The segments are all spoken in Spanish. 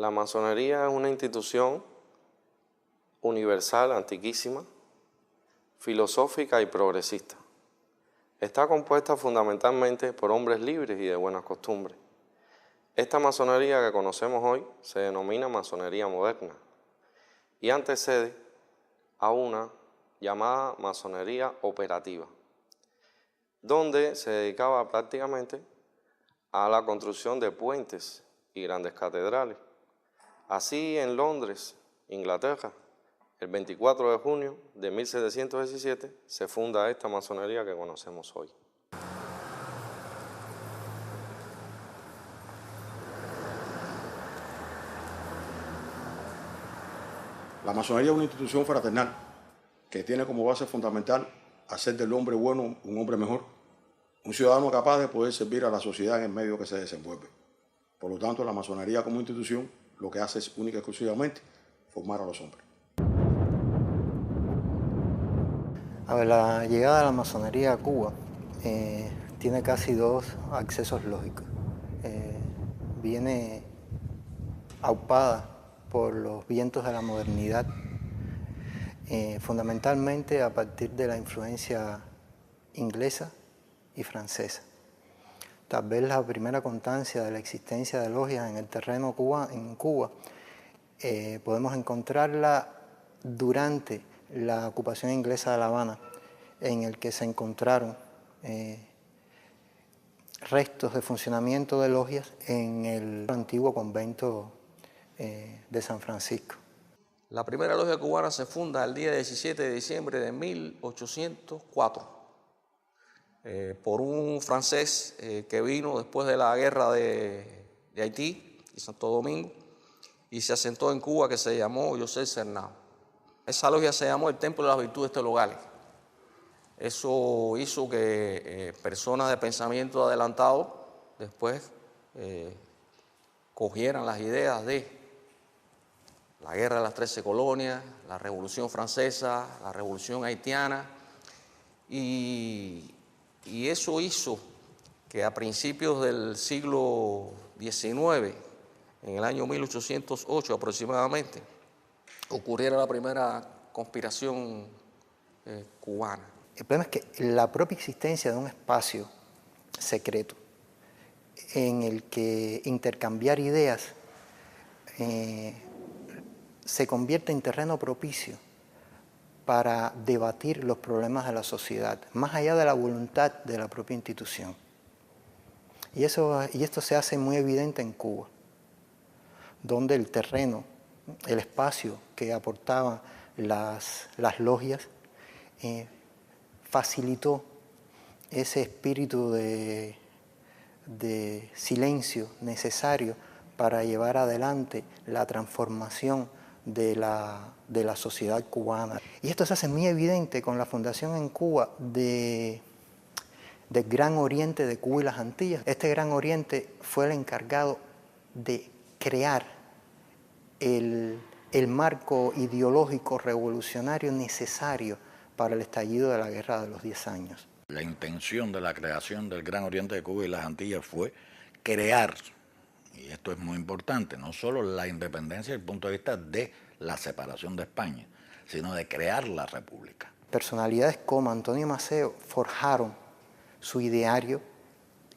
La masonería es una institución universal, antiquísima, filosófica y progresista. Está compuesta fundamentalmente por hombres libres y de buenas costumbres. Esta masonería que conocemos hoy se denomina masonería moderna y antecede a una llamada masonería operativa, donde se dedicaba prácticamente a la construcción de puentes y grandes catedrales. Así, en Londres, Inglaterra, el 24 de junio de 1717 se funda esta masonería que conocemos hoy. La masonería es una institución fraternal que tiene como base fundamental hacer del hombre bueno un hombre mejor, un ciudadano capaz de poder servir a la sociedad en el medio que se desenvuelve. Por lo tanto, la masonería como institución lo que hace es única y exclusivamente formar a los hombres. A ver, la llegada de la masonería a Cuba tiene casi dos accesos lógicos. Viene aupada por los vientos de la modernidad, fundamentalmente a partir de la influencia inglesa y francesa. Tal vez la primera constancia de la existencia de logias en el terreno en Cuba podemos encontrarla durante la ocupación inglesa de La Habana, en el que se encontraron restos de funcionamiento de logias en el antiguo convento de San Francisco. La primera logia cubana se funda el día 17 de diciembre de 1804 por un francés que vino después de la guerra de Haití y Santo Domingo y se asentó en Cuba, que se llamó José Cernao. Esa logia se llamó el Templo de las Virtudes Teologales. Eso hizo que personas de pensamiento adelantado después cogieran las ideas de la guerra de las 13 colonias, la Revolución Francesa, la Revolución Haitiana, y eso hizo que a principios del siglo XIX, en el año 1808 aproximadamente, ocurriera la primera conspiración cubana. El problema es que la propia existencia de un espacio secreto en el que intercambiar ideas se convierte en terreno propicio para debatir los problemas de la sociedad, más allá de la voluntad de la propia institución. Y esto se hace muy evidente en Cuba, donde el terreno, el espacio que aportaban las logias, facilitó ese espíritu de silencio necesario para llevar adelante la transformación de la sociedad cubana. Y esto se hace muy evidente con la fundación en Cuba del Gran Oriente de Cuba y las Antillas. Este Gran Oriente fue el encargado de crear el marco ideológico revolucionario necesario para el estallido de la Guerra de los 10 años. La intención de la creación del Gran Oriente de Cuba y las Antillas fue crear, y esto es muy importante, no solo la independencia desde el punto de vista de la separación de España, sino de crear la república. Personalidades como Antonio Maceo forjaron su ideario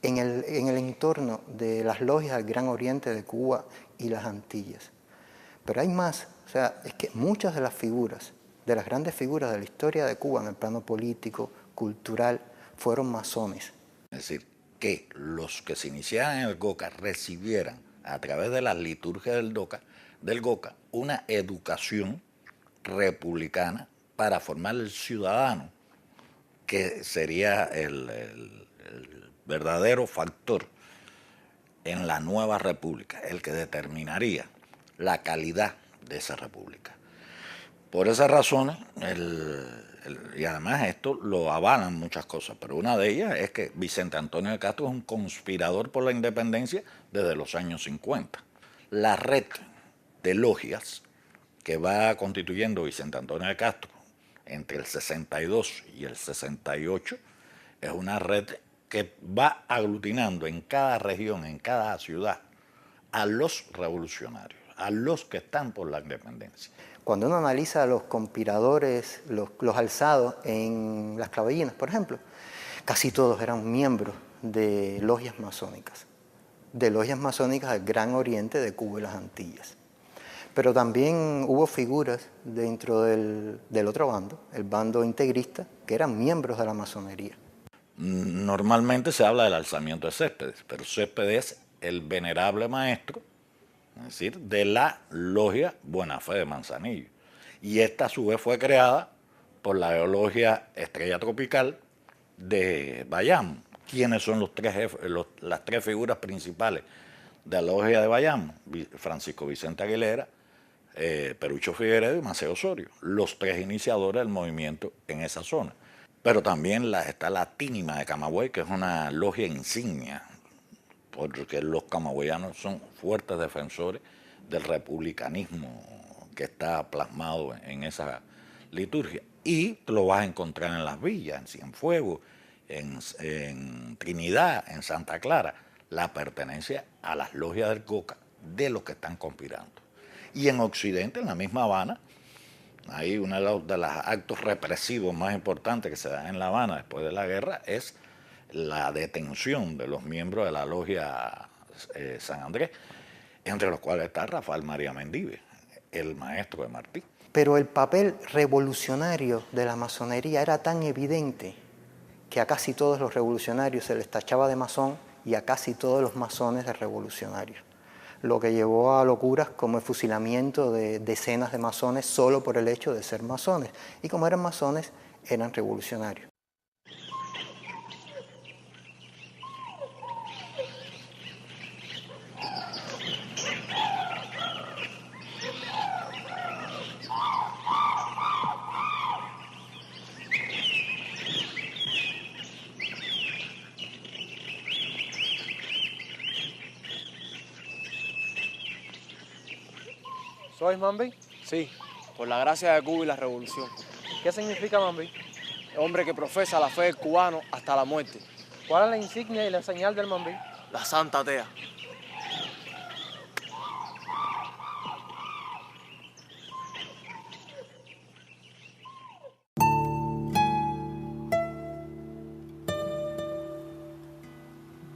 en el entorno de las logias del Gran Oriente de Cuba y las Antillas. Pero hay más, o sea, es que muchas de las figuras, de las grandes figuras de la historia de Cuba en el plano político, cultural, fueron masones. Es decir, que los que se iniciaran en el GOCA recibieran a través de las liturgias del GOCA una educación republicana para formar el ciudadano, que sería el verdadero factor en la nueva república, el que determinaría la calidad de esa república. Por esas razones, y además esto lo avalan muchas cosas, pero una de ellas es que Vicente Antonio de Castro es un conspirador por la independencia desde los años 50. La red de logias que va constituyendo Vicente Antonio de Castro entre el 62 y el 68 es una red que va aglutinando en cada región, en cada ciudad, a los revolucionarios, a los que están por la independencia. Cuando uno analiza los conspiradores, los alzados en las clavellinas, por ejemplo, casi todos eran miembros de logias masónicas del Gran Oriente de Cuba y las Antillas. Pero también hubo figuras dentro del otro bando, el bando integrista, que eran miembros de la masonería. Normalmente se habla del alzamiento de Céspedes, pero Céspedes es el venerable maestro, es decir, de la logia Buena Fe de Manzanillo. Y esta a su vez fue creada por la logia Estrella Tropical de Bayamo. ¿Quiénes son las tres figuras principales de la logia de Bayamo? Francisco Vicente Aguilera, Perucho Figueredo y Maceo Osorio, los tres iniciadores del movimiento en esa zona. Pero también está la Tínima de Camagüey, que es una logia insignia, porque los camagüeyanos son fuertes defensores del republicanismo que está plasmado en esa liturgia. Y lo vas a encontrar en las villas, en Cienfuegos, en Trinidad, en Santa Clara, la pertenencia a las logias del Coca de los que están conspirando. Y en Occidente, en la misma Habana, ahí uno de los actos represivos más importantes que se dan en La Habana después de la guerra es la detención de los miembros de la logia San Andrés, entre los cuales está Rafael María Mendive, el maestro de Martí. Pero el papel revolucionario de la masonería era tan evidente que a casi todos los revolucionarios se les tachaba de masón y a casi todos los masones de revolucionarios, lo que llevó a locuras como el fusilamiento de decenas de masones solo por el hecho de ser masones. Y como eran masones, eran revolucionarios. ¿Sois Mambí? Sí, por la gracia de Cuba y la revolución. ¿Qué significa Mambí? Hombre que profesa la fe del cubano hasta la muerte. ¿Cuál es la insignia y la señal del Mambí? La Santa Tea.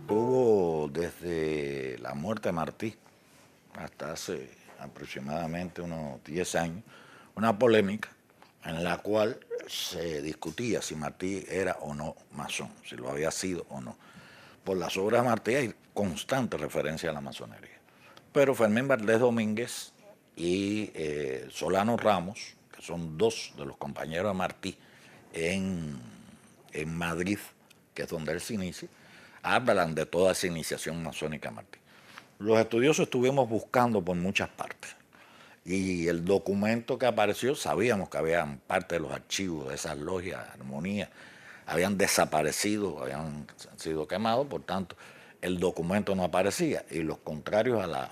Hubo desde la muerte de Martí hasta hace aproximadamente unos 10 años una polémica en la cual se discutía si Martí era o no masón, si lo había sido o no. Por las obras de Martí hay constante referencia a la masonería. Pero Fermín Valdés Domínguez y Solano Ramos, que son dos de los compañeros de Martí en Madrid, que es donde él se inicia, hablan de toda esa iniciación masónica de Martí. Los estudiosos estuvimos buscando por muchas partes y el documento que apareció, sabíamos que habían parte de los archivos de esas logias, armonías, habían desaparecido, habían sido quemados, por tanto el documento no aparecía y los contrarios a la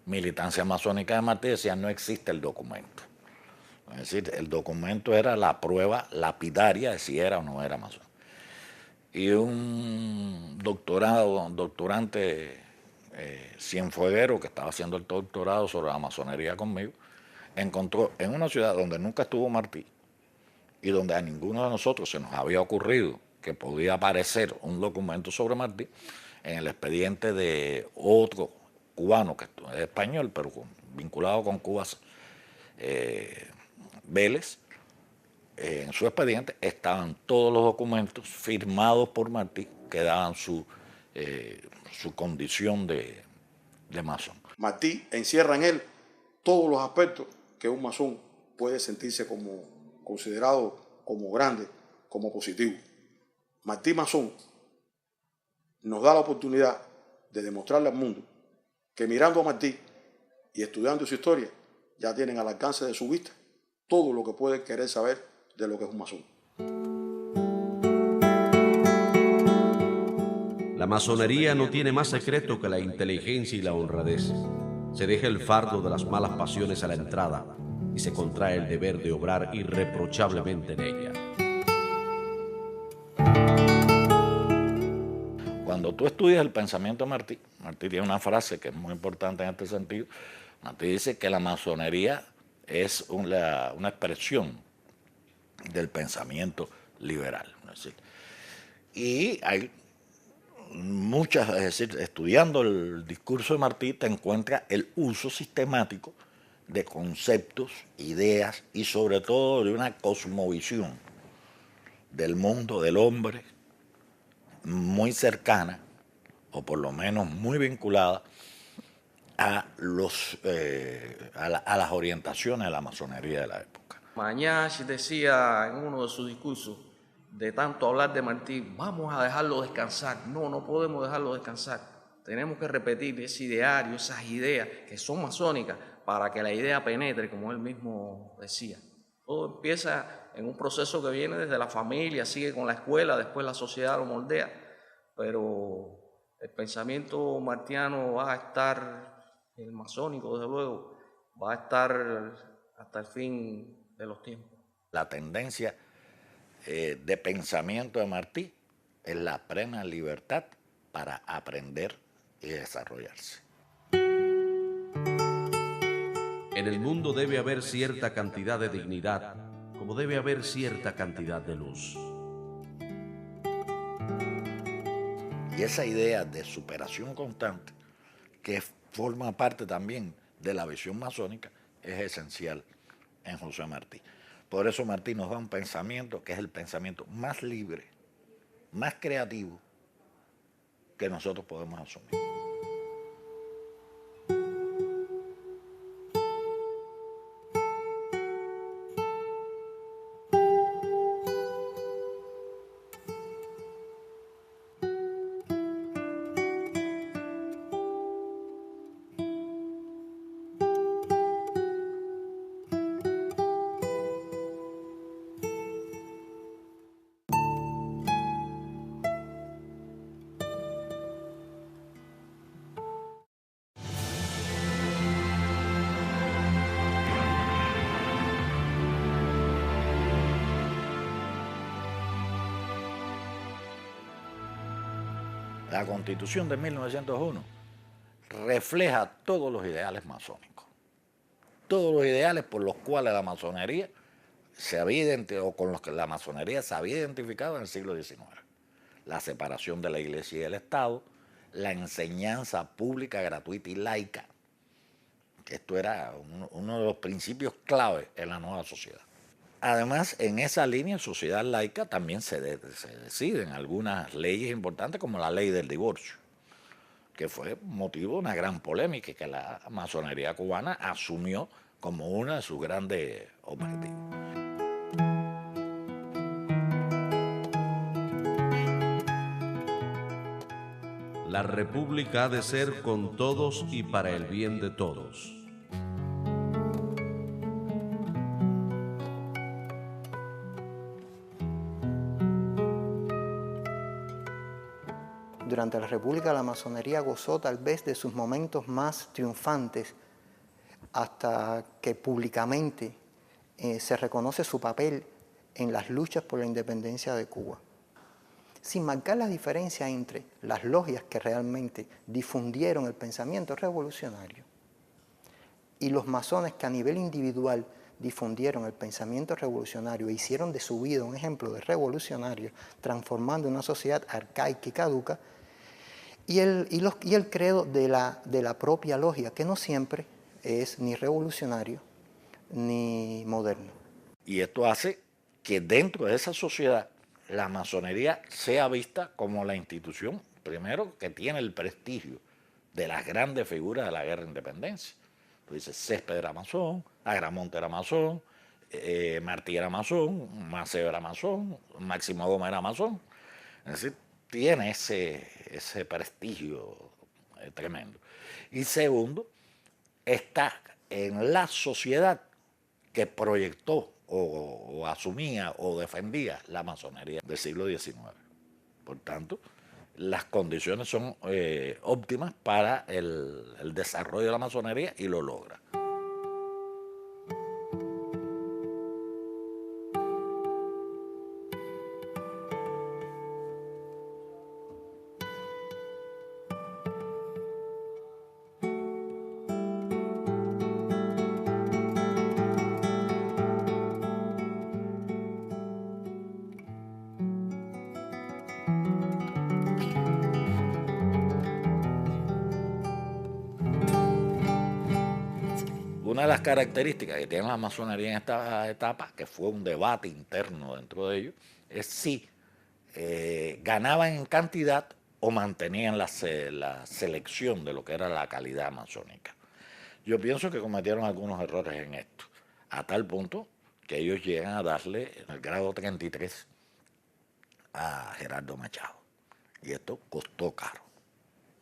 militancia masónica de Martí decían no existe el documento. Es decir, el documento era la prueba lapidaria de si era o no era masón. Y un doctorante cienfueguero que estaba haciendo el doctorado sobre la masonería conmigo, encontró en una ciudad donde nunca estuvo Martí y donde a ninguno de nosotros se nos había ocurrido que podía aparecer un documento sobre Martí, en el expediente de otro cubano que es español, pero vinculado con Cuba, Vélez. En su expediente estaban todos los documentos firmados por Martí que daban su condición de masón. Martí encierra en él todos los aspectos que un masón puede sentirse como considerado como grande, como positivo. Martí masón nos da la oportunidad de demostrarle al mundo que mirando a Martí y estudiando su historia ya tienen al alcance de su vista todo lo que puede querer saber de lo que es un masón. La masonería no tiene más secreto que la inteligencia y la honradez. Se deja el fardo de las malas pasiones a la entrada y se contrae el deber de obrar irreprochablemente en ella. Cuando tú estudias el pensamiento de Martí, Martí tiene una frase que es muy importante en este sentido, Martí dice que la masonería es una expresión del pensamiento liberal. Es decir, y hay muchas, es decir, estudiando el discurso de Martí te encuentras el uso sistemático de conceptos, ideas y sobre todo de una cosmovisión del mundo del hombre muy cercana, o por lo menos muy vinculada a las orientaciones de la masonería de la época. Mañach decía en uno de sus discursos, de tanto hablar de Martí, vamos a dejarlo descansar. No, no podemos dejarlo descansar. Tenemos que repetir ese ideario, esas ideas que son masónicas, para que la idea penetre, como él mismo decía. Todo empieza en un proceso que viene desde la familia, sigue con la escuela, después la sociedad lo moldea, pero el pensamiento martiano va a estar, el masónico desde luego, va a estar hasta el fin de los tiempos. La tendencia de pensamiento de Martí es la plena libertad para aprender y desarrollarse. En el mundo debe haber cierta cantidad de dignidad, como debe haber cierta cantidad de luz. Y esa idea de superación constante, que forma parte también de la visión masónica, es esencial en José Martí. Por eso Martí nos da un pensamiento que es el pensamiento más libre, más creativo que nosotros podemos asumir. La Constitución de 1901 refleja todos los ideales masónicos, todos los ideales por los cuales la masonería se había identificado, o con los que la masonería se había identificado en el siglo XIX. La separación de la Iglesia y del Estado, la enseñanza pública, gratuita y laica. Esto era uno de los principios clave en la nueva sociedad. Además, en esa línea de sociedad laica también se deciden algunas leyes importantes, como la ley del divorcio, que fue motivo de una gran polémica que la masonería cubana asumió como uno de sus grandes objetivos. La república ha de ser con todos y para el bien de todos. Durante la República la masonería gozó tal vez de sus momentos más triunfantes hasta que públicamente se reconoce su papel en las luchas por la independencia de Cuba, sin marcar la diferencia entre las logias que realmente difundieron el pensamiento revolucionario y los masones que a nivel individual difundieron el pensamiento revolucionario e hicieron de su vida un ejemplo de revolucionario, transformando una sociedad arcaica y caduca, y el credo de la propia logia, que no siempre es ni revolucionario ni moderno. Y esto hace que dentro de esa sociedad la masonería sea vista como la institución, primero, que tiene el prestigio de las grandes figuras de la guerra de independencia. Tú dices, Césped era masón, Agramonte era masón, Martí era masón, Maceo era masón, Máximo Gómez era masón. Es decir, tiene ese prestigio tremendo. Y segundo, está en la sociedad que proyectó o asumía o defendía la masonería del siglo XIX. Por tanto, las condiciones son óptimas para el desarrollo de la masonería y lo logra. una de las características que tiene la masonería en esta etapa, que fue un debate interno dentro de ellos, es si ganaban en cantidad o mantenían la selección de lo que era la calidad masónica. Yo pienso que cometieron algunos errores en esto, a tal punto que ellos llegan a darle en el grado 33 a Gerardo Machado. Y esto costó caro,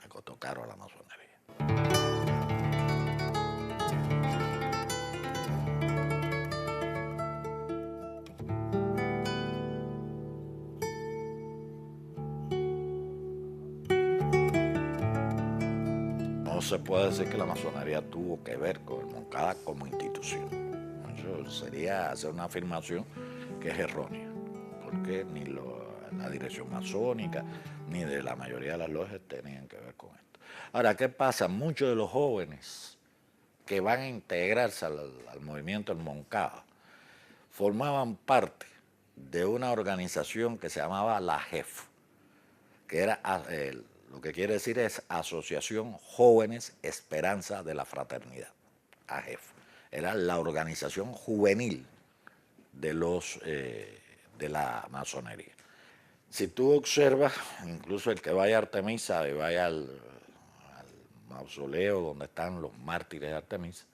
le costó caro a la masonería. No se puede decir que la masonería tuvo que ver con el Moncada como institución. Eso sería hacer una afirmación que es errónea, porque ni la dirección masónica ni de la mayoría de las logias tenían que ver con esto. Ahora, ¿qué pasa? Muchos de los jóvenes que van a integrarse al movimiento del Moncada formaban parte de una organización que se llamaba la JEF, que era lo que quiere decir es Asociación Jóvenes Esperanza de la Fraternidad, AJEF. Era la organización juvenil de la masonería. Si tú observas, incluso el que vaya a Artemisa y vaya al mausoleo donde están los mártires de Artemisa,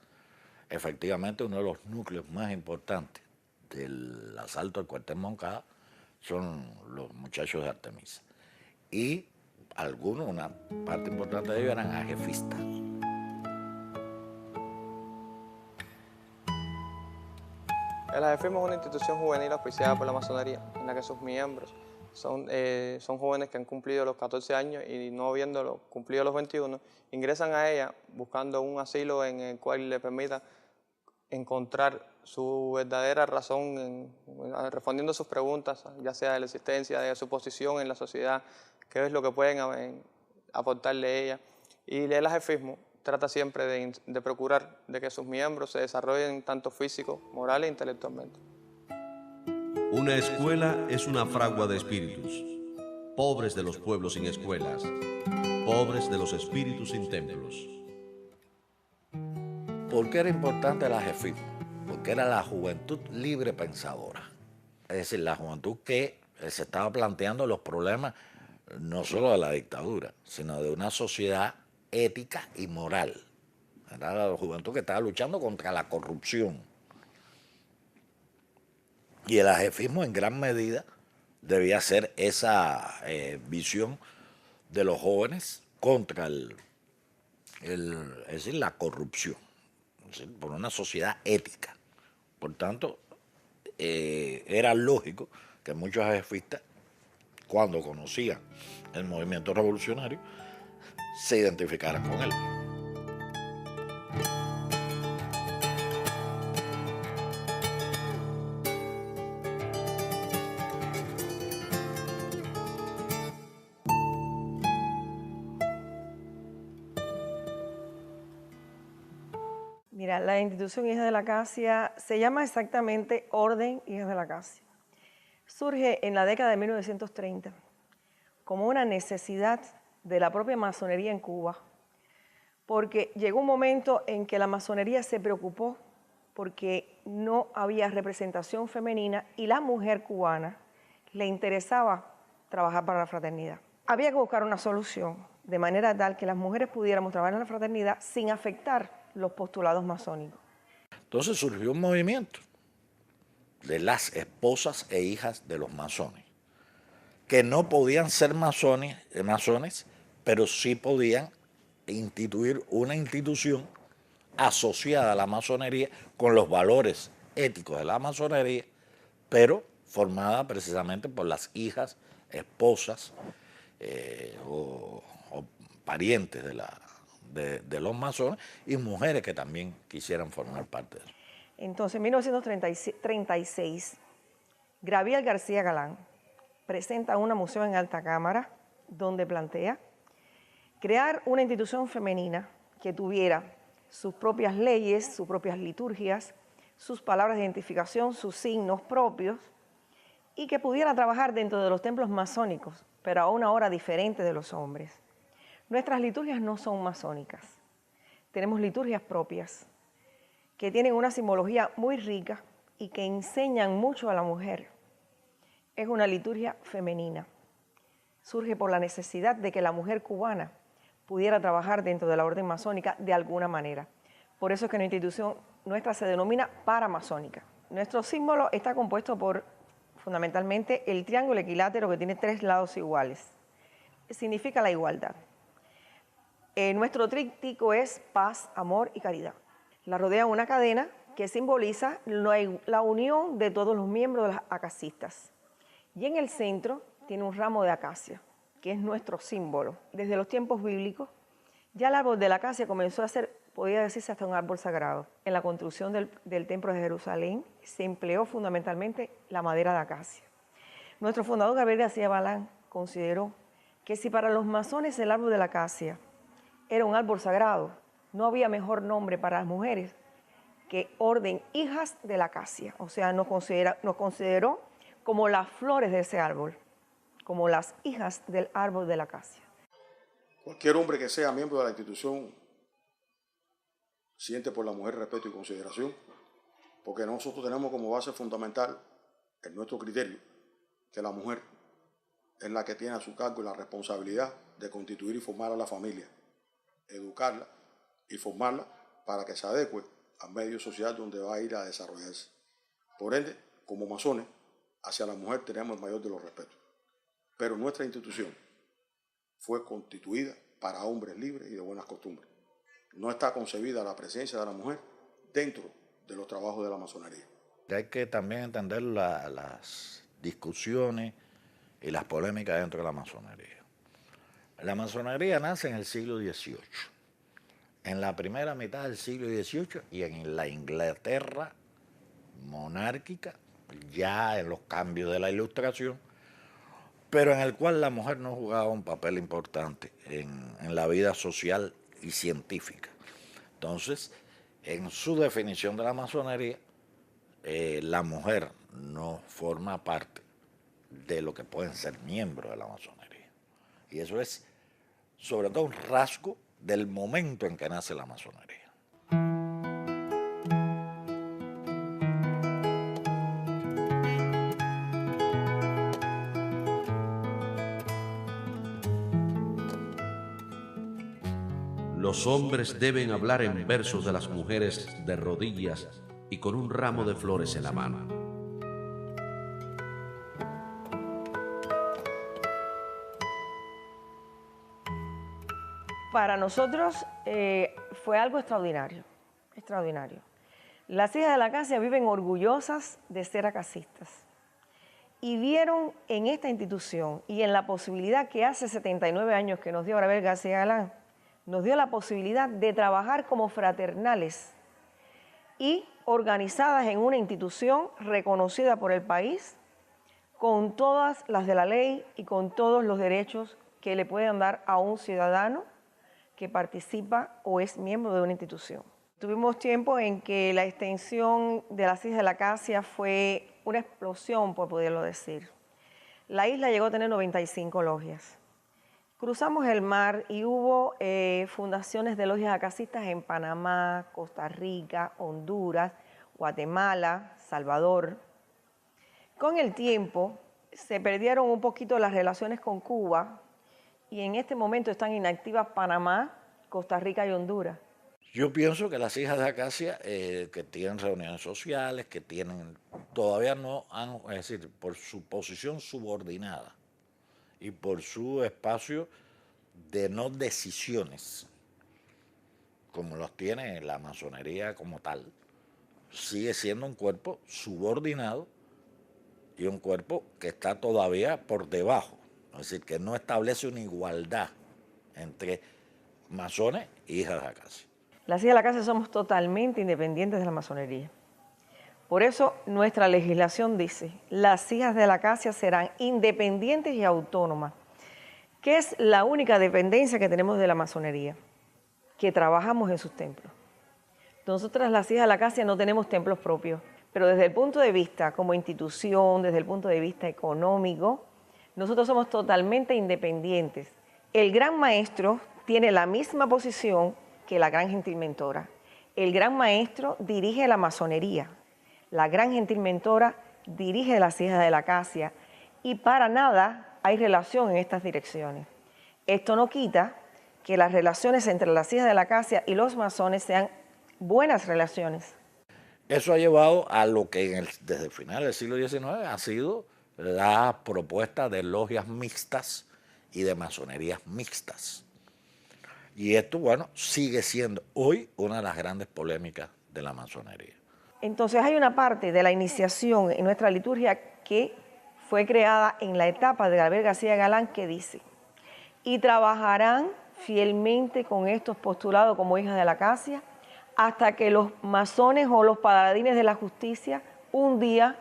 efectivamente uno de los núcleos más importantes del asalto al cuartel Moncada son los muchachos de Artemisa. Y algunos, una parte importante de ellos eran ajefistas. El ajefismo es una institución juvenil auspiciada por la masonería, en la que sus miembros son jóvenes que han cumplido los 14 años y no habiéndolo cumplido los 21, ingresan a ella buscando un asilo en el cual le permita encontrar su verdadera razón, respondiendo sus preguntas, ya sea de la existencia, de su posición en la sociedad, qué es lo que pueden aportarle a ella. Y el ajefismo trata siempre de procurar de que sus miembros se desarrollen tanto físico, moral e intelectualmente. Una escuela es una fragua de espíritus, pobres de los pueblos sin escuelas, pobres de los espíritus sin templos. ¿Por qué era importante el ajefismo? Porque era la juventud libre pensadora. Es decir, la juventud que se estaba planteando los problemas no solo de la dictadura, sino de una sociedad ética y moral. Era la juventud que estaba luchando contra la corrupción. Y el ajefismo en gran medida debía ser esa visión de los jóvenes contra es decir, la corrupción, es decir, por una sociedad ética. Por tanto, era lógico que muchos ajefistas, cuando conocían el movimiento revolucionario, se identificaran con él. Mira, la institución Hijas de la Acacia se llama exactamente Orden Hijas de la Acacia. Surge en la década de 1930 como una necesidad de la propia masonería en Cuba, porque llegó un momento en que la masonería se preocupó porque no había representación femenina y la mujer cubana le interesaba trabajar para la fraternidad. Había que buscar una solución de manera tal que las mujeres pudiéramos trabajar en la fraternidad sin afectar los postulados masónicos. Entonces surgió un movimiento de las esposas e hijas de los masones, que no podían ser masones, pero sí podían instituir una institución asociada a la masonería con los valores éticos de la masonería, pero formada precisamente por las hijas, esposas o parientes de los masones y mujeres que también quisieran formar parte de eso. Entonces, en 1936, Gabriel García Galán presenta una moción en alta cámara donde plantea crear una institución femenina que tuviera sus propias leyes, sus propias liturgias, sus palabras de identificación, sus signos propios y que pudiera trabajar dentro de los templos masónicos, pero a una hora diferente de los hombres. Nuestras liturgias no son masónicas, tenemos liturgias propias que tienen una simbología muy rica y que enseñan mucho a la mujer. Es una liturgia femenina. Surge por la necesidad de que la mujer cubana pudiera trabajar dentro de la orden masónica de alguna manera. Por eso es que la institución nuestra se denomina paramasónica. Nuestro símbolo está compuesto por fundamentalmente el triángulo equilátero que tiene 3 lados iguales. Significa la igualdad. Nuestro tríptico es paz, amor y caridad. La rodea una cadena que simboliza la unión de todos los miembros de las acacistas. Y en el centro tiene un ramo de acacia, que es nuestro símbolo. Desde los tiempos bíblicos, ya el árbol de la acacia comenzó a ser, podría decirse, hasta un árbol sagrado. En la construcción del Templo de Jerusalén se empleó fundamentalmente la madera de acacia. Nuestro fundador Gabriel García Balán consideró que si para los masones el árbol de la acacia era un árbol sagrado, no había mejor nombre para las mujeres que orden hijas de la acacia. O sea, nos consideró como las flores de ese árbol, como las hijas del árbol de la acacia. Cualquier hombre que sea miembro de la institución siente por la mujer respeto y consideración, porque nosotros tenemos como base fundamental, en nuestro criterio, que la mujer es la que tiene a su cargo la responsabilidad de constituir y formar a la familia, educarla y formarla para que se adecue al medio social donde va a ir a desarrollarse. Por ende, como masones, hacia la mujer tenemos el mayor de los respetos. Pero nuestra institución fue constituida para hombres libres y de buenas costumbres. No está concebida la presencia de la mujer dentro de los trabajos de la masonería. Hay que también entender las discusiones y las polémicas dentro de la masonería. La masonería nace en el siglo XVIII, en la primera mitad del siglo XVIII y en la Inglaterra monárquica, ya en los cambios de la Ilustración, pero en el cual la mujer no jugaba un papel importante en la vida social y científica. Entonces, en su definición de la masonería, la mujer no forma parte de lo que pueden ser miembros de la masonería. Y eso es, sobre todo, un rasgo del momento en que nace la masonería. Los hombres deben hablar en versos de las mujeres de rodillas y con un ramo de flores en la mano. Para nosotros fue algo extraordinario, extraordinario. Las hijas de la acacia viven orgullosas de ser acacistas y vieron en esta institución y en la posibilidad que hace 79 años que nos dio Gabriel García Balán, nos dio la posibilidad de trabajar como fraternales y organizadas en una institución reconocida por el país, con todas las de la ley y con todos los derechos que le pueden dar a un ciudadano que participa o es miembro de una institución. Tuvimos tiempo en que la extensión de las Islas de la Acacia fue una explosión, por poderlo decir. La isla llegó a tener 95 logias. Cruzamos el mar y hubo fundaciones de logias acacistas en Panamá, Costa Rica, Honduras, Guatemala, Salvador. Con el tiempo se perdieron un poquito las relaciones con Cuba y en este momento están inactivas Panamá, Costa Rica y Honduras. Yo pienso que las hijas de Acacia, que tienen reuniones sociales, que todavía no han, es decir, por su posición subordinada y por su espacio de no decisiones, como los tiene la masonería como tal, sigue siendo un cuerpo subordinado y un cuerpo que está todavía por debajo, es decir, que no establece una igualdad entre masones y hijas de Acacia. Las hijas de la Acacia somos totalmente independientes de la masonería. Por eso nuestra legislación dice, las hijas de la Acacia serán independientes y autónomas, que es la única dependencia que tenemos de la masonería, que trabajamos en sus templos. Nosotras las hijas de la Acacia no tenemos templos propios, pero desde el punto de vista como institución, desde el punto de vista económico, nosotros somos totalmente independientes. El gran maestro tiene la misma posición que la gran gentil mentora. El gran maestro dirige la masonería, la gran gentil mentora dirige las hijas de la acacia y para nada hay relación en estas direcciones. Esto no quita que las relaciones entre las hijas de la acacia y los masones sean buenas relaciones. Eso ha llevado a lo que desde el final del siglo XIX ha sido la propuesta de logias mixtas y de masonerías mixtas. Y esto, bueno, sigue siendo hoy una de las grandes polémicas de la masonería. Entonces hay una parte de la iniciación en nuestra liturgia que fue creada en la etapa de Gabriel García Galán que dice: y trabajarán fielmente con estos postulados como hijas de la acacia hasta que los masones o los paladines de la justicia un día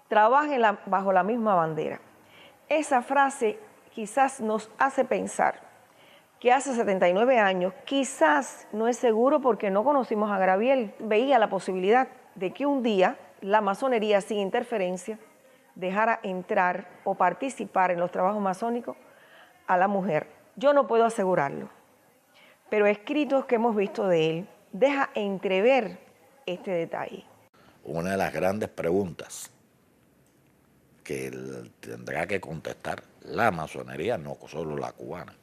trabajen bajo la misma bandera. Esa frase quizás nos hace pensar que hace 79 años, quizás no es seguro porque no conocimos a Gabriel, veía la posibilidad de que un día la masonería sin interferencia dejara entrar o participar en los trabajos masónicos a la mujer. Yo no puedo asegurarlo, pero escritos que hemos visto de él deja entrever este detalle. Una de las grandes preguntas que tendrá que contestar la masonería, no solo la cubana,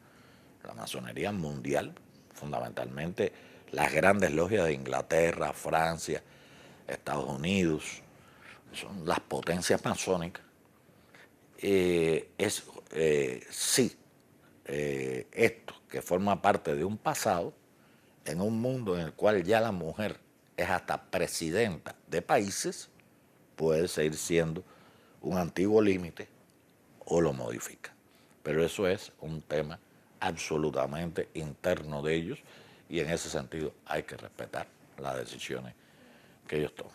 la masonería mundial, fundamentalmente las grandes logias de Inglaterra, Francia, Estados Unidos, son las potencias masónicas, esto que forma parte de un pasado en un mundo en el cual ya la mujer es hasta presidenta de países, puede seguir siendo un antiguo límite o lo modifica. Pero eso es un tema absolutamente interno de ellos y en ese sentido hay que respetar las decisiones que ellos toman.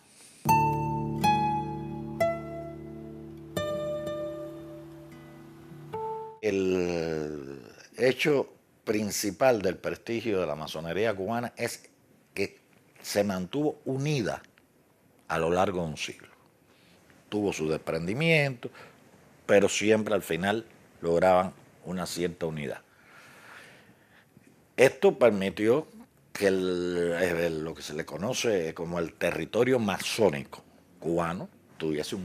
El hecho principal del prestigio de la masonería cubana es que se mantuvo unida a lo largo de un siglo. Tuvo su desprendimiento, pero siempre al final lograban una cierta unidad. Esto permitió que lo que se le conoce como el territorio masónico cubano tuviese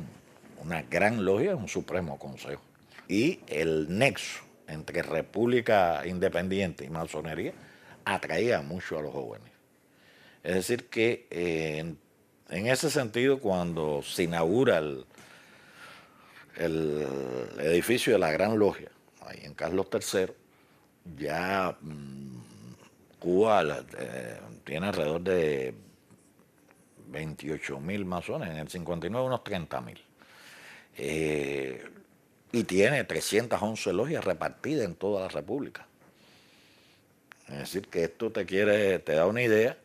una gran logia, un supremo consejo. Y el nexo entre república independiente y masonería atraía mucho a los jóvenes. Es decir que en ese sentido, cuando se inaugura el edificio de la Gran Logia, ahí en Carlos III, ya Cuba tiene alrededor de 28.000 masones, en el 59 unos 30.000. Y tiene 311 logias repartidas en toda la República. Es decir, que esto te da una idea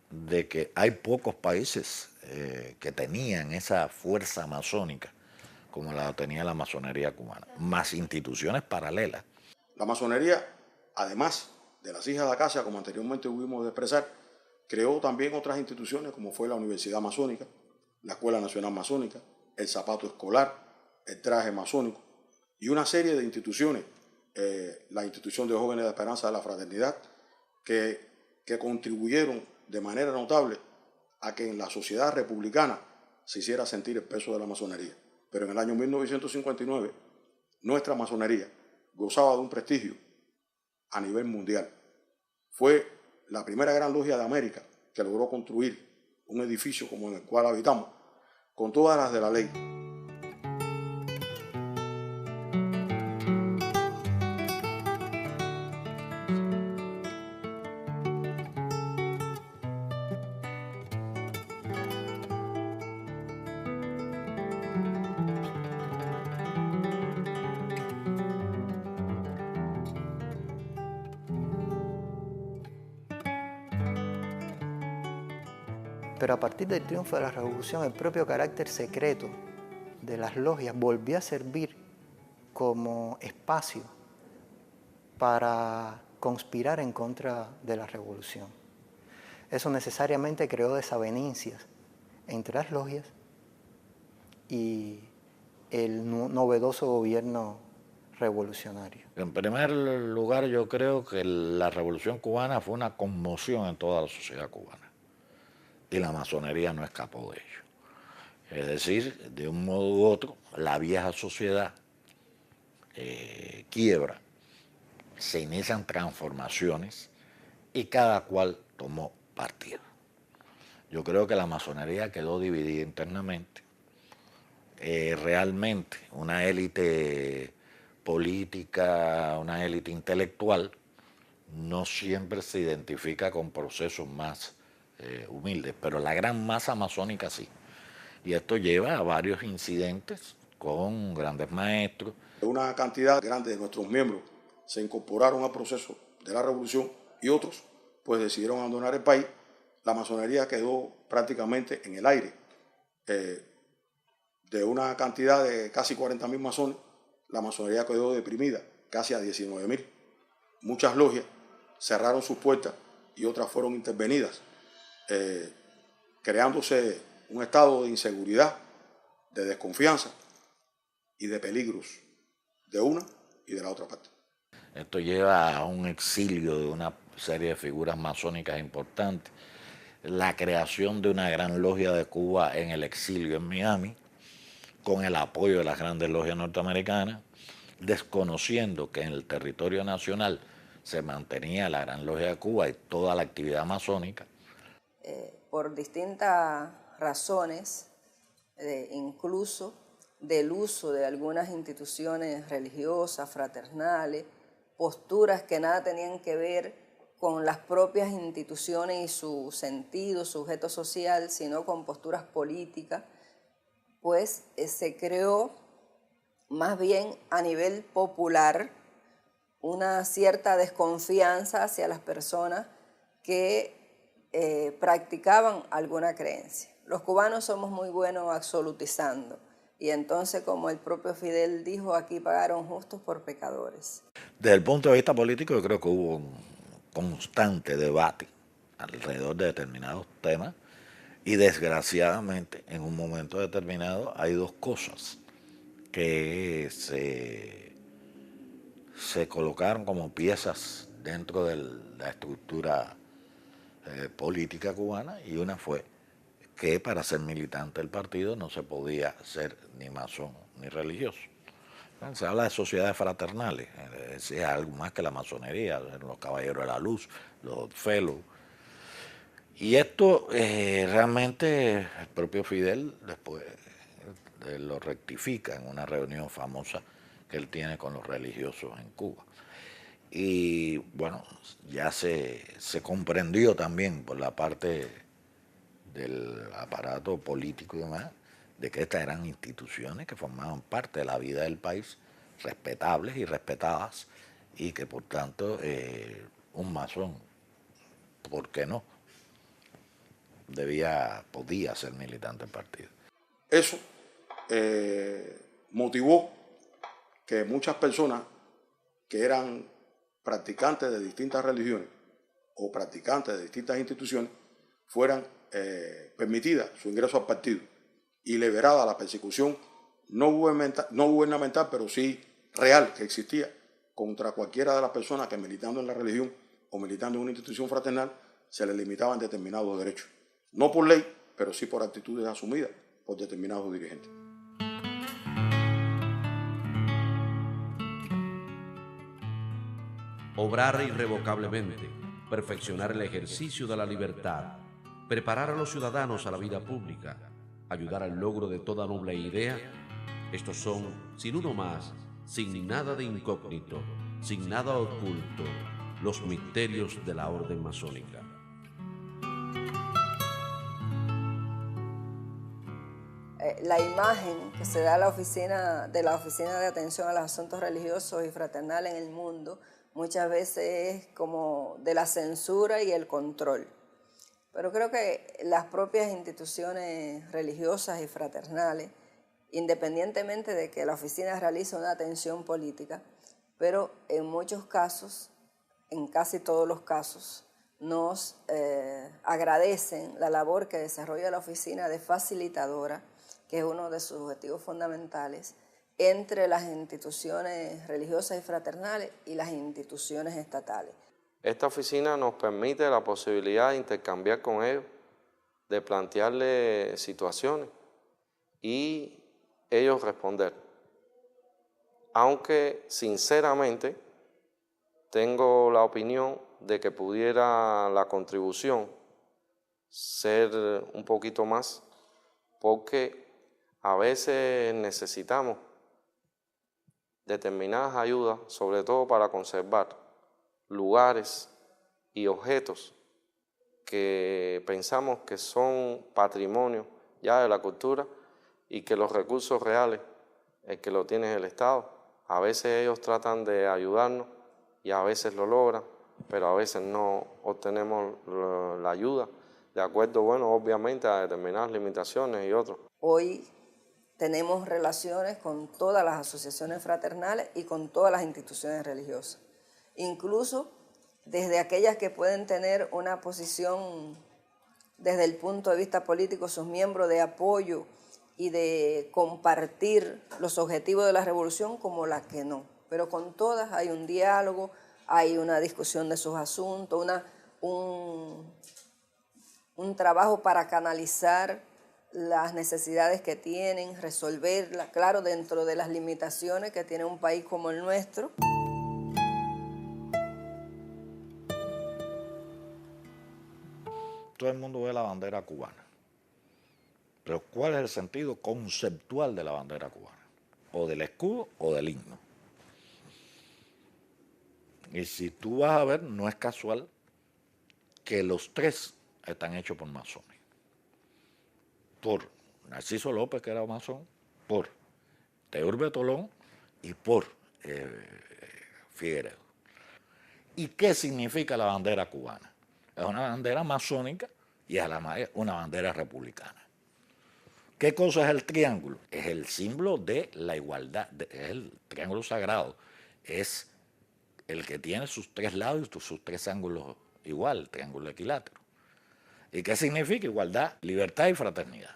de que hay pocos países que tenían esa fuerza masónica como la tenía la masonería cubana, más instituciones paralelas. La masonería, además de las hijas de Acacia, como anteriormente hubimos de expresar, creó también otras instituciones como fue la Universidad Masónica, la Escuela Nacional Masónica, el zapato escolar, el traje masónico y una serie de instituciones, la Institución de Jóvenes de Esperanza de la Fraternidad, que contribuyeron de manera notable a que en la sociedad republicana se hiciera sentir el peso de la masonería. Pero en el año 1959, nuestra masonería gozaba de un prestigio a nivel mundial. Fue la primera gran logia de América que logró construir un edificio como en el cual habitamos, con todas las de la ley. Pero a partir del triunfo de la Revolución, el propio carácter secreto de las logias volvió a servir como espacio para conspirar en contra de la Revolución. Eso necesariamente creó desavenencias entre las logias y el novedoso gobierno revolucionario. En primer lugar, yo creo que la Revolución cubana fue una conmoción en toda la sociedad cubana. y la masonería no escapó de ello. Es decir, de un modo u otro, la vieja sociedad quiebra, se inician transformaciones y cada cual tomó partido. Yo creo que la masonería quedó dividida internamente. Realmente una élite política, una élite intelectual, no siempre se identifica con procesos más humildes, pero la gran masa masónica sí. Y esto lleva a varios incidentes con grandes maestros. Una cantidad grande de nuestros miembros se incorporaron al proceso de la revolución y otros pues decidieron abandonar el país. La masonería quedó prácticamente en el aire. De una cantidad de casi 40.000 masones, la masonería quedó deprimida, casi a 19.000. Muchas logias cerraron sus puertas y otras fueron intervenidas, creándose un estado de inseguridad, de desconfianza y de peligros de una y de la otra parte. Esto lleva a un exilio de una serie de figuras masónicas importantes, la creación de una gran logia de Cuba en el exilio en Miami, con el apoyo de las grandes logias norteamericanas, desconociendo que en el territorio nacional se mantenía la Gran Logia de Cuba y toda la actividad masónica. Por distintas razones, incluso del uso de algunas instituciones religiosas, fraternales, posturas que nada tenían que ver con las propias instituciones y su sentido, su objeto social, sino con posturas políticas, pues se creó más bien a nivel popular una cierta desconfianza hacia las personas que practicaban alguna creencia. Los cubanos somos muy buenos absolutizando, y entonces, como el propio Fidel dijo, aquí pagaron justos por pecadores. Desde el punto de vista político, yo creo que hubo un constante debate alrededor de determinados temas, y desgraciadamente en un momento determinado hay dos cosas que se colocaron como piezas dentro de la estructura política cubana, y una fue que para ser militante del partido no se podía ser ni masón ni religioso. Se habla de sociedades fraternales, es algo más que la masonería, los Caballeros de la Luz, los Fellows. Y esto realmente el propio Fidel después lo rectifica en una reunión famosa que él tiene con los religiosos en Cuba. Y bueno, ya se comprendió también por la parte del aparato político y demás, de que estas eran instituciones que formaban parte de la vida del país, respetables y respetadas, y que por tanto un masón, ¿por qué no?, podía ser militante del partido. Eso motivó que muchas personas que eran practicantes de distintas religiones o practicantes de distintas instituciones fueran permitidas su ingreso al partido y liberada la persecución no gubernamental, pero sí real, que existía contra cualquiera de las personas que, militando en la religión o militando en una institución fraternal, se les limitaban determinados derechos. No por ley, pero sí por actitudes asumidas por determinados dirigentes. Obrar irrevocablemente, perfeccionar el ejercicio de la libertad, preparar a los ciudadanos a la vida pública, ayudar al logro de toda noble idea, estos son, sin uno más, sin nada de incógnito, sin nada oculto, los misterios de la orden masónica. La imagen que se da a la oficina de atención a los asuntos religiosos y fraternales en el mundo muchas veces es como de la censura y el control. Pero creo que las propias instituciones religiosas y fraternales, independientemente de que la oficina realice una atención política, pero en muchos casos, en casi todos los casos, nos agradecen la labor que desarrolla la oficina de facilitadora, que es uno de sus objetivos fundamentales, entre las instituciones religiosas y fraternales y las instituciones estatales. Esta oficina nos permite la posibilidad de intercambiar con ellos de plantearle situaciones y ellos responder. Aunque sinceramente tengo la opinión de que pudiera la contribución ser un poquito más, porque a veces necesitamos determinadas ayudas, sobre todo para conservar lugares y objetos que pensamos que son patrimonio ya de la cultura y que los recursos reales, el que lo tiene es el Estado. A veces ellos tratan de ayudarnos y a veces lo logran, pero a veces no obtenemos la ayuda, de acuerdo, bueno, obviamente a determinadas limitaciones y otros. Hoy tenemos relaciones con todas las asociaciones fraternales y con todas las instituciones religiosas, incluso desde aquellas que pueden tener una posición desde el punto de vista político, sus miembros de apoyo y de compartir los objetivos de la revolución, como las que no. Pero con todas hay un diálogo, hay una discusión de sus asuntos, un trabajo para canalizar las necesidades que tienen, resolverlas, claro, dentro de las limitaciones que tiene un país como el nuestro. Todo el mundo ve la bandera cubana, pero ¿cuál es el sentido conceptual de la bandera cubana? O del escudo o del himno. Y si tú vas a ver, no es casual que los tres están hechos por masones. Por Narciso López, que era masón, por Teurbe Tolón y por Figueredo. ¿Y qué significa la bandera cubana? Es una bandera masónica y es una bandera republicana. ¿Qué cosa es el triángulo? Es el símbolo de la igualdad, es el triángulo sagrado. Es el que tiene sus tres lados y sus tres ángulos igual, el triángulo equilátero. ¿Y qué significa? Igualdad, libertad y fraternidad.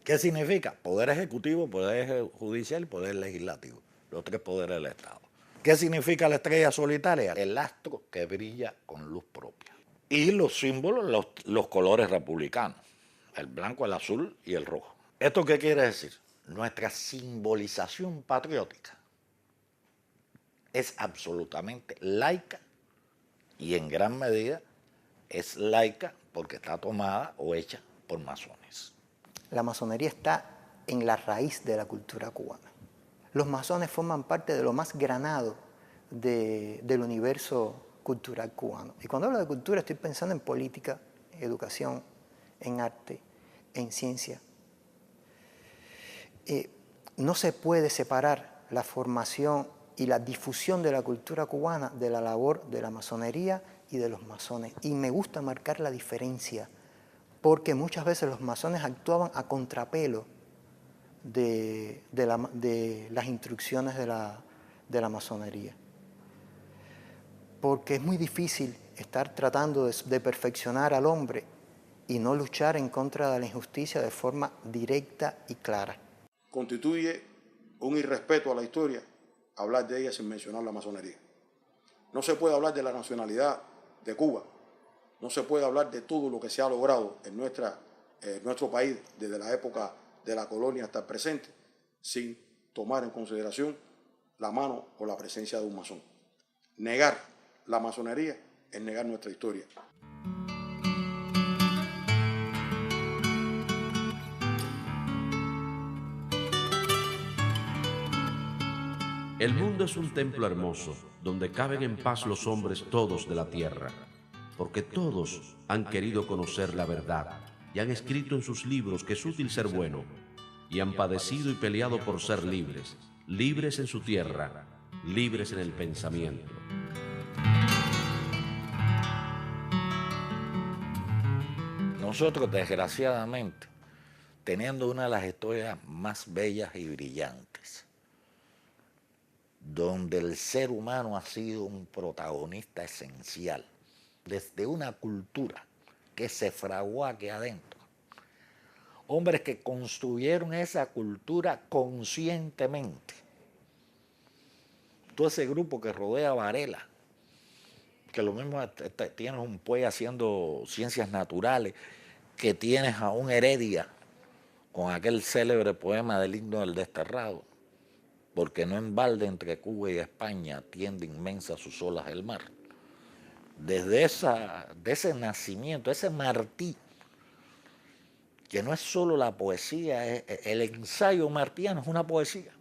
¿Qué significa? Poder ejecutivo, poder judicial y poder legislativo. Los tres poderes del Estado. ¿Qué significa la estrella solitaria? El astro que brilla con luz propia. Y los símbolos, los colores republicanos. El blanco, el azul y el rojo. ¿Esto qué quiere decir? Nuestra simbolización patriótica es absolutamente laica y en gran medida es laica porque está tomada o hecha por masones. La masonería está en la raíz de la cultura cubana. Los masones forman parte de lo más granado del universo cultural cubano. Y cuando hablo de cultura estoy pensando en política, educación, en arte, en ciencia. No se puede separar la formación y la difusión de la cultura cubana de la labor de la masonería y de los masones. Y me gusta marcar la diferencia, porque muchas veces los masones actuaban a contrapelo de las instrucciones de la masonería. Porque es muy difícil estar tratando de perfeccionar al hombre y no luchar en contra de la injusticia de forma directa y clara. Constituye un irrespeto a la historia hablar de ella sin mencionar la masonería. No se puede hablar de la nacionalidad de Cuba, no se puede hablar de todo lo que se ha logrado en nuestro país desde la época de la colonia hasta el presente, sin tomar en consideración la mano o la presencia de un masón. Negar la masonería es negar nuestra historia. El mundo es un templo hermoso, donde caben en paz los hombres todos de la tierra, porque todos han querido conocer la verdad y han escrito en sus libros que es útil ser bueno, y han padecido y peleado por ser libres, libres en su tierra, libres en el pensamiento. Nosotros, desgraciadamente, teniendo una de las historias más bellas y brillantes, donde el ser humano ha sido un protagonista esencial, desde una cultura que se fraguó aquí adentro, hombres que construyeron esa cultura conscientemente. Todo ese grupo que rodea a Varela, que lo mismo tiene un pueblo haciendo ciencias naturales, que tienes a un Heredia con aquel célebre poema del himno del desterrado, porque no en balde entre Cuba y España tiende inmensa sus olas el mar. Desde ese nacimiento, ese Martí, que no es solo la poesía, el ensayo martiano es una poesía,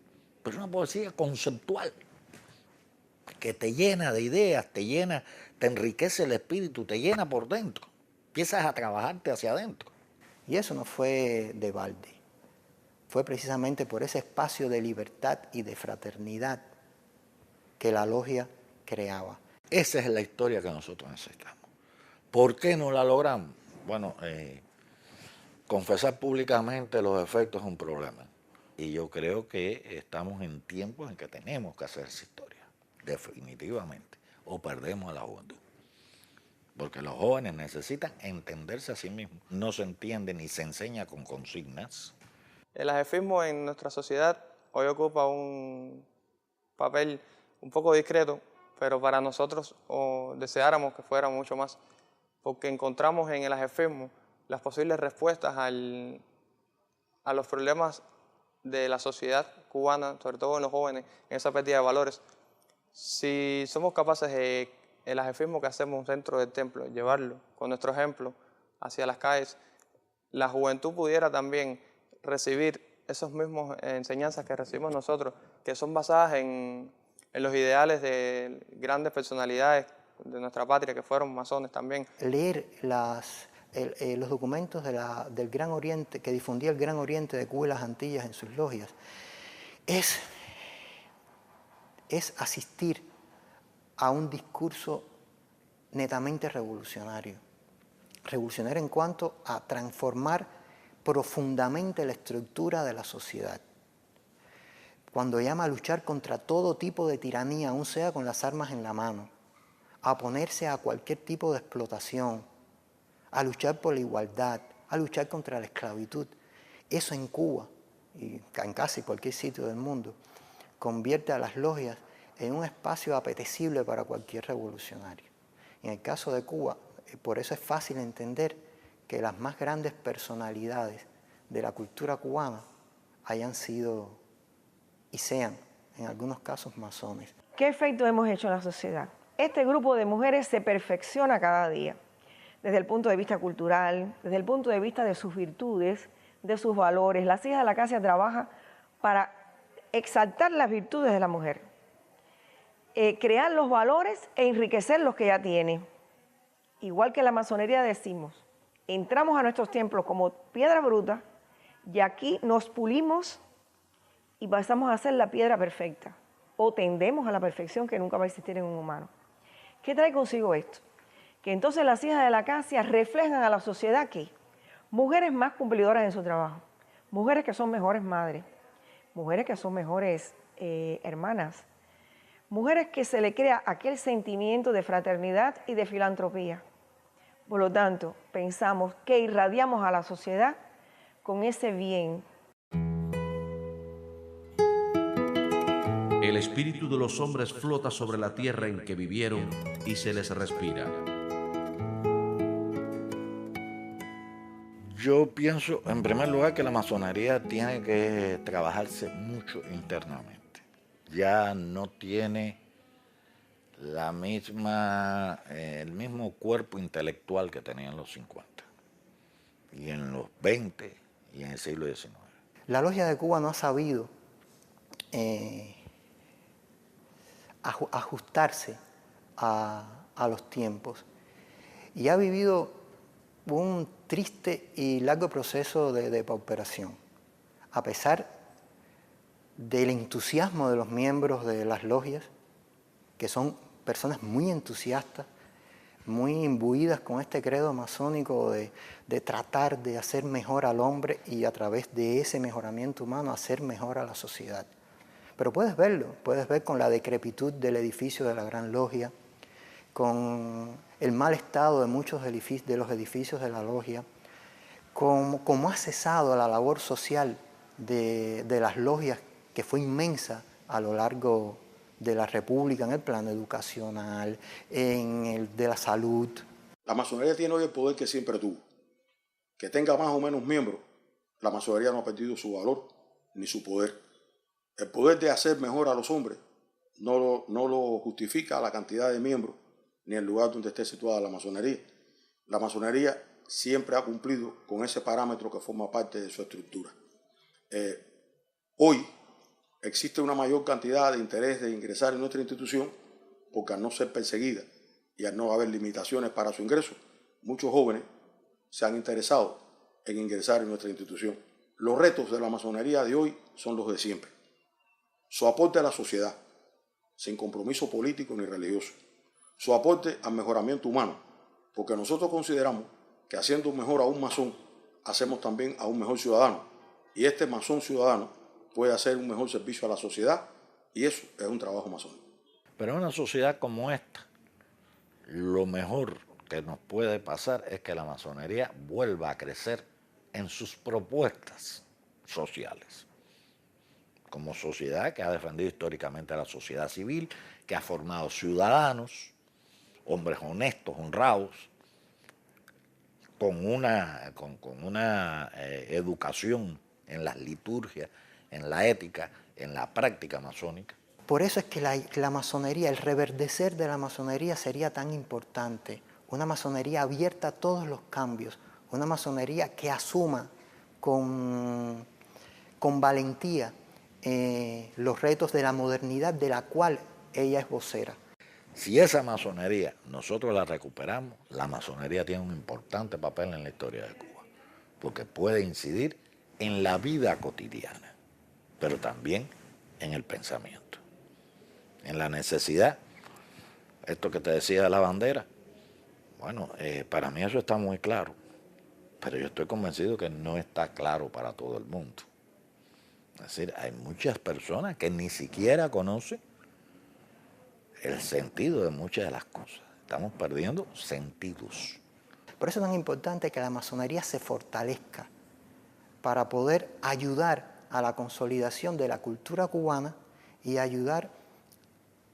pero es una poesía conceptual, que te llena de ideas, te enriquece el espíritu, te llena por dentro, empiezas a trabajarte hacia adentro. Y eso no fue de balde, fue precisamente por ese espacio de libertad y de fraternidad que la logia creaba. Esa es la historia que nosotros necesitamos. ¿Por qué no la logramos? Bueno, confesar públicamente los defectos es un problema. Y yo creo que estamos en tiempos en que tenemos que hacer esa historia, definitivamente, o perdemos a la juventud. Porque los jóvenes necesitan entenderse a sí mismos. No se entiende ni se enseña con consignas. El ajefismo en nuestra sociedad hoy ocupa un papel un poco discreto, pero para nosotros deseáramos que fuera mucho más, porque encontramos en el ajefismo las posibles respuestas a los problemas de la sociedad cubana, sobre todo en los jóvenes, en esa pérdida de valores. Si somos capaces de el ajefismo que hacemos dentro del templo, llevarlo con nuestro ejemplo hacia las calles, la juventud pudiera también recibir esas mismas enseñanzas que recibimos nosotros, que son basadas en los ideales de grandes personalidades de nuestra patria, que fueron masones también. Leer los documentos del Gran Oriente, que difundía el Gran Oriente de Cuba y las Antillas en sus logias, es asistir a un discurso netamente revolucionario. Revolucionario en cuanto a transformar profundamente la estructura de la sociedad. Cuando llama a luchar contra todo tipo de tiranía, aun sea con las armas en la mano, a oponerse a cualquier tipo de explotación, a luchar por la igualdad, a luchar contra la esclavitud. Eso en Cuba, y en casi cualquier sitio del mundo, convierte a las logias en un espacio apetecible para cualquier revolucionario. En el caso de Cuba, por eso es fácil entender que las más grandes personalidades de la cultura cubana hayan sido y sean, en algunos casos, masones. ¿Qué efecto hemos hecho en la sociedad? Este grupo de mujeres se perfecciona cada día, desde el punto de vista cultural, desde el punto de vista de sus virtudes, de sus valores. Las hijas de la casa trabajan para exaltar las virtudes de la mujer, crear los valores e enriquecer los que ya tiene. Igual que la masonería decimos, entramos a nuestros templos como piedra bruta y aquí nos pulimos y pasamos a ser la piedra perfecta, o tendemos a la perfección que nunca va a existir en un humano. ¿Qué trae consigo esto? Que entonces las hijas de la acacia reflejan a la sociedad que mujeres más cumplidoras en su trabajo, mujeres que son mejores madres, mujeres que son mejores hermanas, mujeres que se le crea aquel sentimiento de fraternidad y de filantropía. Por lo tanto, pensamos que irradiamos a la sociedad con ese bien. El espíritu de los hombres flota sobre la tierra en que vivieron y se les respira. Yo pienso, en primer lugar, que la masonería tiene que trabajarse mucho internamente. Ya no tiene el mismo cuerpo intelectual que tenía en los 50, y en los 20 y en el siglo XIX. La logia de Cuba no ha sabido ajustarse a los tiempos y ha vivido un triste y largo proceso de depauperación. A pesar del entusiasmo de los miembros de las logias, que son personas muy entusiastas, muy imbuidas con este credo masónico de tratar de hacer mejor al hombre y a través de ese mejoramiento humano hacer mejor a la sociedad. Pero puedes verlo, puedes ver con la decrepitud del edificio de la Gran Logia, con el mal estado de muchos de los edificios de la logia, cómo ha cesado la labor social de las logias, que fue inmensa a lo largo de la República, en el plano educacional, en el de la salud. La masonería tiene hoy el poder que siempre tuvo, que tenga más o menos miembros, la masonería no ha perdido su valor ni su poder. El poder de hacer mejor a los hombres no lo justifica la cantidad de miembros ni el lugar donde esté situada la masonería. La masonería siempre ha cumplido con ese parámetro que forma parte de su estructura. Hoy existe una mayor cantidad de interés de ingresar en nuestra institución porque al no ser perseguida y al no haber limitaciones para su ingreso, muchos jóvenes se han interesado en ingresar en nuestra institución. Los retos de la masonería de hoy son los de siempre. Su aporte a la sociedad, sin compromiso político ni religioso. Su aporte al mejoramiento humano, porque nosotros consideramos que haciendo mejor a un masón, hacemos también a un mejor ciudadano. Y este masón ciudadano puede hacer un mejor servicio a la sociedad y eso es un trabajo masónico. Pero en una sociedad como esta, lo mejor que nos puede pasar es que la masonería vuelva a crecer en sus propuestas sociales. Como sociedad que ha defendido históricamente a la sociedad civil, que ha formado ciudadanos, hombres honestos, honrados, con una educación en las liturgias, en la ética, en la práctica masónica. Por eso es que la masonería, el reverdecer de la masonería sería tan importante. Una masonería abierta a todos los cambios, una masonería que asuma con valentía los retos de la modernidad de la cual ella es vocera. Si esa masonería nosotros la recuperamos, la masonería tiene un importante papel en la historia de Cuba, porque puede incidir en la vida cotidiana, pero también en el pensamiento, en la necesidad. Esto que te decía de la bandera, bueno, para mí eso está muy claro, pero yo estoy convencido que no está claro para todo el mundo. Es decir, hay muchas personas que ni siquiera conocen el sentido de muchas de las cosas. Estamos perdiendo sentidos. Por eso es tan importante que la masonería se fortalezca para poder ayudar a la consolidación de la cultura cubana y ayudar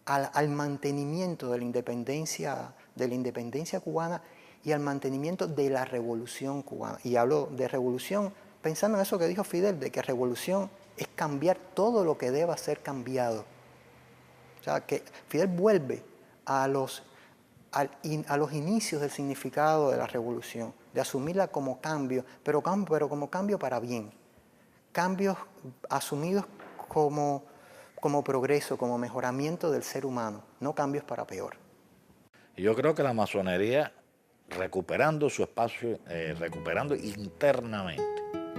al mantenimiento de la independencia cubana y al mantenimiento de la revolución cubana. Y hablo de revolución pensando en eso que dijo Fidel, de que revolución es cambiar todo lo que deba ser cambiado. O sea, que Fidel vuelve a los inicios del significado de la revolución, de asumirla como cambio, pero como cambio para bien. Cambios asumidos como progreso, como mejoramiento del ser humano, no cambios para peor. Yo creo que la masonería, recuperando su espacio, recuperando internamente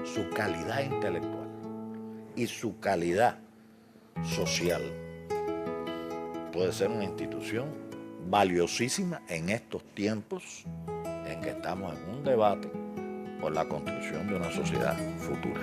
su calidad intelectual y su calidad social, puede ser una institución valiosísima en estos tiempos en que estamos en un debate por la construcción de una sociedad futura.